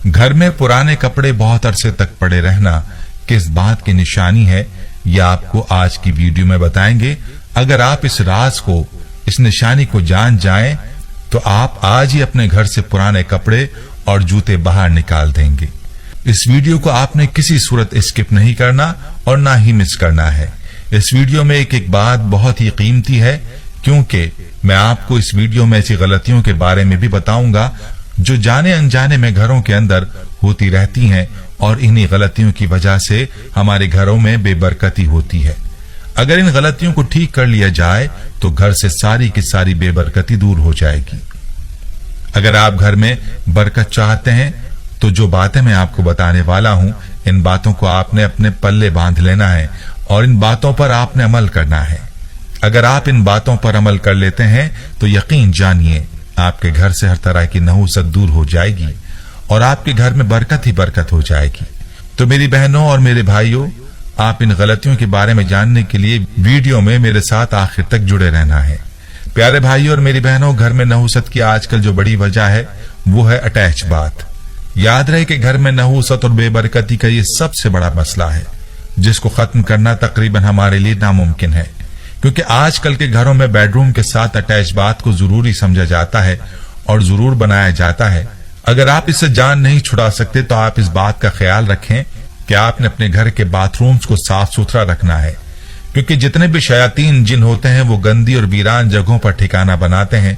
घर में पुराने कपड़े बहुत अरसे तक पड़े रहना किस बात की निशानी है, यह आपको आज की वीडियो में बताएंगे। अगर आप इस राज को, इस निशानी को जान जाएं, तो आप आज ही अपने घर से पुराने कपड़े और जूते बाहर निकाल देंगे। इस वीडियो को आपने किसी सूरत स्किप नहीं करना और ना ही मिस करना है। इस वीडियो में एक एक बात बहुत ही कीमती है, क्योंकि मैं आपको इस वीडियो में ऐसी गलतियों के बारे में भी बताऊंगा जो जाने अनजाने में घरों के अंदर होती रहती हैं, और इन्हीं गलतियों की वजह से हमारे घरों में बेबरकती होती है। अगर इन गलतियों को ठीक कर लिया जाए तो घर से सारी की सारी बेबरकती दूर हो जाएगी। अगर आप घर में बरकत चाहते हैं तो जो बातें मैं आपको बताने वाला हूं, इन बातों को आपने अपने पल्ले बांध लेना है और इन बातों पर आपने अमल करना है। अगर आप इन बातों पर अमल कर लेते हैं तो यकीन जानिए आपके घर से हर तरह की नहुसत दूर हो जाएगी और आपके घर में बरकत ही बरकत हो जाएगी। तो मेरी बहनों और मेरे भाइयों, आप इन गलतियों के बारे में जानने के लिए वीडियो में मेरे साथ आखिर तक जुड़े रहना है। प्यारे भाइयों और मेरी बहनों, घर में नहुसत की आजकल जो बड़ी वजह है वो है अटैच बात। याद रहे कि घर में नहुसत और बेबरकती का ये सबसे बड़ा मसला है, जिसको खत्म करना तकरीबन हमारे लिए नामुमकिन है, क्योंकि आजकल के घरों में बेडरूम के साथ अटैच बात को जरूरी समझा जाता है और जरूर बनाया जाता है। अगर आप इससे जान नहीं छुड़ा सकते तो आप इस बात का ख्याल रखें कि आपने अपने घर के बाथरूम्स को साफ सुथरा रखना है, क्योंकि जितने भी शयातीन जिन होते हैं वो गंदी और वीरान जगहों पर ठिकाना बनाते हैं।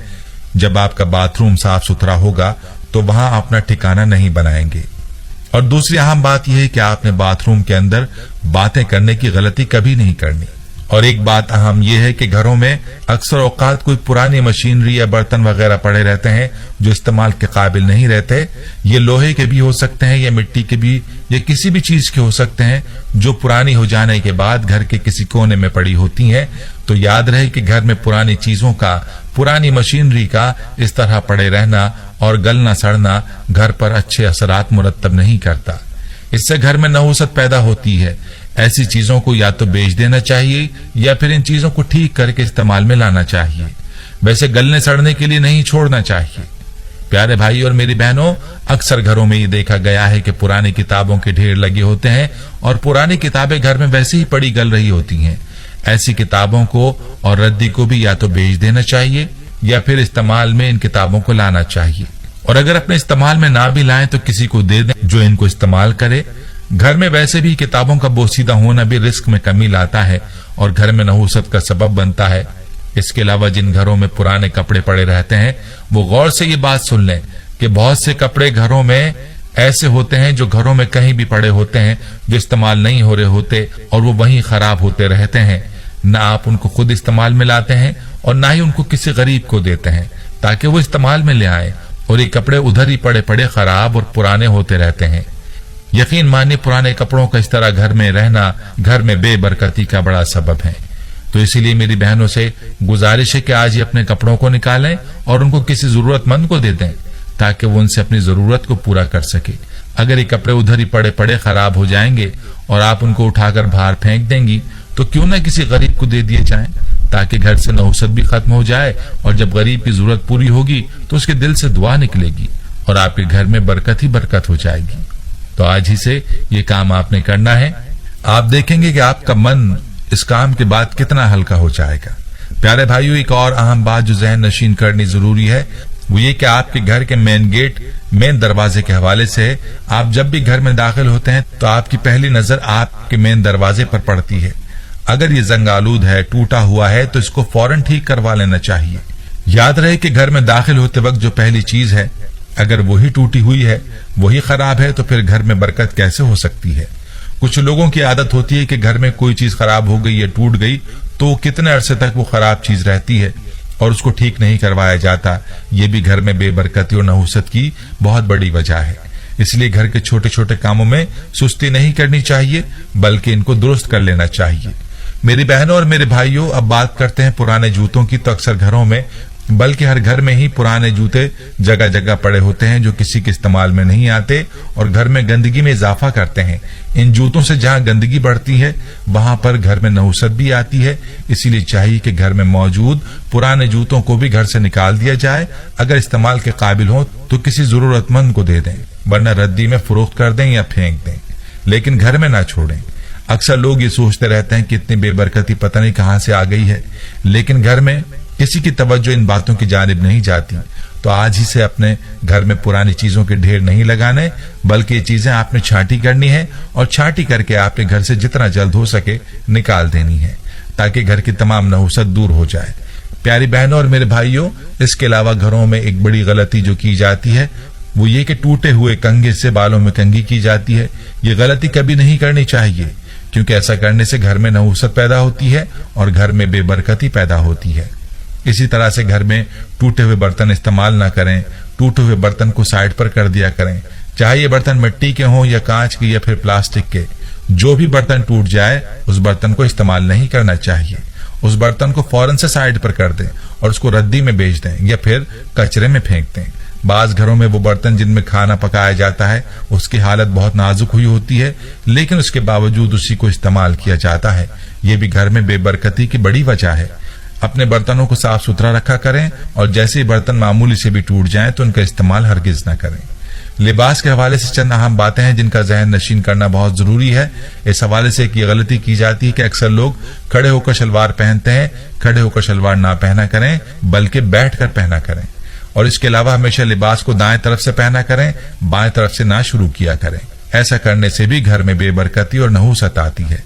जब आपका बाथरूम साफ सुथरा होगा तो वहां अपना ठिकाना नहीं बनाएंगे। और दूसरी अहम बात यह है कि आपने बाथरूम के अंदर बातें करने की गलती कभी नहीं करनी। और एक बात अहम यह है कि घरों में अक्सर औकात कोई पुरानी मशीनरी या बर्तन वगैरह पड़े रहते हैं जो इस्तेमाल के काबिल नहीं रहते। ये लोहे के भी हो सकते हैं या मिट्टी के भी या किसी भी चीज के हो सकते हैं, जो पुरानी हो जाने के बाद घर के किसी कोने में पड़ी होती हैं। तो याद रहे कि घर में पुरानी चीजों का, पुरानी मशीनरी का इस तरह पड़े रहना और गलना सड़ना घर पर अच्छे असरात मुरत्तब नहीं करता। इससे घर में नहुसत पैदा होती है। ऐसी चीजों को या तो बेच देना चाहिए या फिर इन चीजों को ठीक करके इस्तेमाल में लाना चाहिए। वैसे गलने सड़ने के लिए नहीं छोड़ना चाहिए। प्यारे भाई और मेरी बहनों, अक्सर घरों में ये देखा गया है कि पुरानी किताबों के ढेर लगे होते हैं और पुरानी किताबें घर में वैसे ही पड़ी गल रही होती हैं। ऐसी किताबों को और रद्दी को भी या तो बेच देना चाहिए या फिर इस्तेमाल में इन किताबों को लाना चाहिए। और अगर अपने इस्तेमाल में ना भी लाएं तो किसी को दे दें जो इनको इस्तेमाल करे। घर में वैसे भी किताबों का बोसीदा होना भी रिस्क में कमी लाता है और घर में नहुसत का सबब बनता है। इसके अलावा जिन घरों में पुराने कपड़े पड़े रहते हैं वो गौर से ये बात सुन लें कि बहुत से कपड़े घरों में ऐसे होते हैं जो घरों में कहीं भी पड़े होते हैं, जो इस्तेमाल नहीं हो रहे होते और वो वहीं खराब होते रहते हैं। ना आप उनको खुद इस्तेमाल में लाते हैं और ना ही उनको किसी गरीब को देते हैं ताकि वो इस्तेमाल में ले आए, और ये कपड़े उधर ही पड़े पड़े खराब और पुराने होते रहते हैं। यकीन मानिए पुराने कपड़ों का इस तरह घर में रहना घर में बेबरकती का बड़ा सबब है। तो इसीलिए मेरी बहनों से गुजारिश है कि आज ही अपने कपड़ों को निकालें और उनको किसी जरूरतमंद को दे दें ताकि वो उनसे अपनी जरूरत को पूरा कर सके। अगर ये कपड़े उधर ही पड़े पड़े खराब हो जाएंगे और आप उनको उठाकर बाहर फेंक देंगी तो क्यों ना किसी गरीब को दे दिए जाएं ताकि घर से नहुसत भी खत्म हो जाए, और जब गरीब की जरूरत पूरी होगी तो उसके दिल से दुआ निकलेगी और आपके घर में बरकत ही बरकत हो जाएगी। तो आज ही से ये काम आपने करना है। आप देखेंगे कि आपका मन इस काम के बाद कितना हल्का हो जाएगा। प्यारे भाइयों, एक और अहम बात जो जहन नशीन करनी जरूरी है वो ये कि आपके घर के मेन गेट, मेन दरवाजे के हवाले से है। आप जब भी घर में दाखिल होते हैं तो आपकी पहली नजर आपके मेन दरवाजे पर पड़ती है। अगर ये जंग आलूद है, टूटा हुआ है, तो इसको फौरन ठीक करवा लेना चाहिए। याद रहे कि घर में दाखिल होते वक्त जो पहली चीज है, अगर वही टूटी हुई है, वही खराब है, तो फिर घर में बरकत कैसे हो सकती है। कुछ लोगों की आदत होती है कि घर में कोई चीज खराब हो गई या टूट गई तो कितने अरसे तक वो खराब चीज रहती है और उसको ठीक नहीं करवाया जाता। ये भी घर में बेबरकती और नहुसत की बहुत बड़ी वजह है। इसलिए घर के छोटे छोटे कामों में सुस्ती नहीं करनी चाहिए, बल्कि इनको दुरुस्त कर लेना चाहिए। मेरी बहनों और मेरे भाइयों, अब बात करते हैं पुराने जूतों की। तो अक्सर घरों में बल्कि हर घर में ही पुराने जूते जगह जगह पड़े होते हैं जो किसी के इस्तेमाल में नहीं आते और घर में गंदगी में इजाफा करते हैं। इन जूतों से जहां गंदगी बढ़ती है वहां पर घर में नहुसत भी आती है। इसीलिए चाहिए कि घर में मौजूद पुराने जूतों को भी घर से निकाल दिया जाए। अगर इस्तेमाल के काबिल हो तो किसी जरूरतमंद को दे दें, वरना रद्दी में फरोख्त कर दें या फेंक दें, लेकिन घर में ना छोड़ें। अक्सर लोग ये सोचते रहते हैं कि इतनी बेबरकती पता नहीं कहां से आ गई है, लेकिन घर में किसी की तवज्जो इन बातों की जानिब नहीं जाती। तो आज ही से अपने घर में पुरानी चीजों के ढेर नहीं लगाने, बल्कि ये चीजें आपने छांटी करनी है और छांटी करके आपके घर से जितना जल्द हो सके निकाल देनी है, ताकि घर की तमाम नहुसत दूर हो जाए। प्यारी बहनों और मेरे भाइयों, इसके अलावा घरों में एक बड़ी गलती जो की जाती है वो ये कि टूटे हुए कंघे से बालों में कंघी की जाती है। ये गलती कभी नहीं करनी चाहिए, क्योंकि ऐसा करने से घर में नहुसत पैदा होती है और घर में बेबरकती पैदा होती है। इसी तरह से घर में टूटे हुए बर्तन इस्तेमाल ना करें। टूटे हुए बर्तन को साइड पर कर दिया करें, चाहे ये बर्तन मिट्टी के हों या कांच के या फिर प्लास्टिक के। जो भी बर्तन टूट जाए उस बर्तन को इस्तेमाल नहीं करना चाहिए। उस बर्तन को फौरन से साइड पर कर दें और उसको रद्दी में बेच दें या फिर कचरे में फेंक दें। बाज घरों में वो बर्तन जिनमें खाना पकाया जाता है उसकी हालत बहुत नाजुक हुई होती है, लेकिन उसके बावजूद उसी को इस्तेमाल किया जाता है। ये भी घर में बेबरकती की बड़ी वजह है। अपने बर्तनों को साफ सुथरा रखा करें और जैसे ही बर्तन मामूली से भी टूट जाएं तो उनका इस्तेमाल हरगिज न करें। लिबास के हवाले से चंद अहम बातें हैं जिनका जहन नशीन करना बहुत जरूरी है। इस हवाले से एक ये गलती की जाती है कि अक्सर लोग खड़े होकर शलवार पहनते हैं। खड़े होकर शलवार ना पहना करें, बल्कि बैठ कर पहना करें। और इसके अलावा हमेशा लिबास को दाएं तरफ से पहना करें, बाएं तरफ से ना शुरू किया करें। ऐसा करने से भी घर में बेबरकती और नहुसत आती है।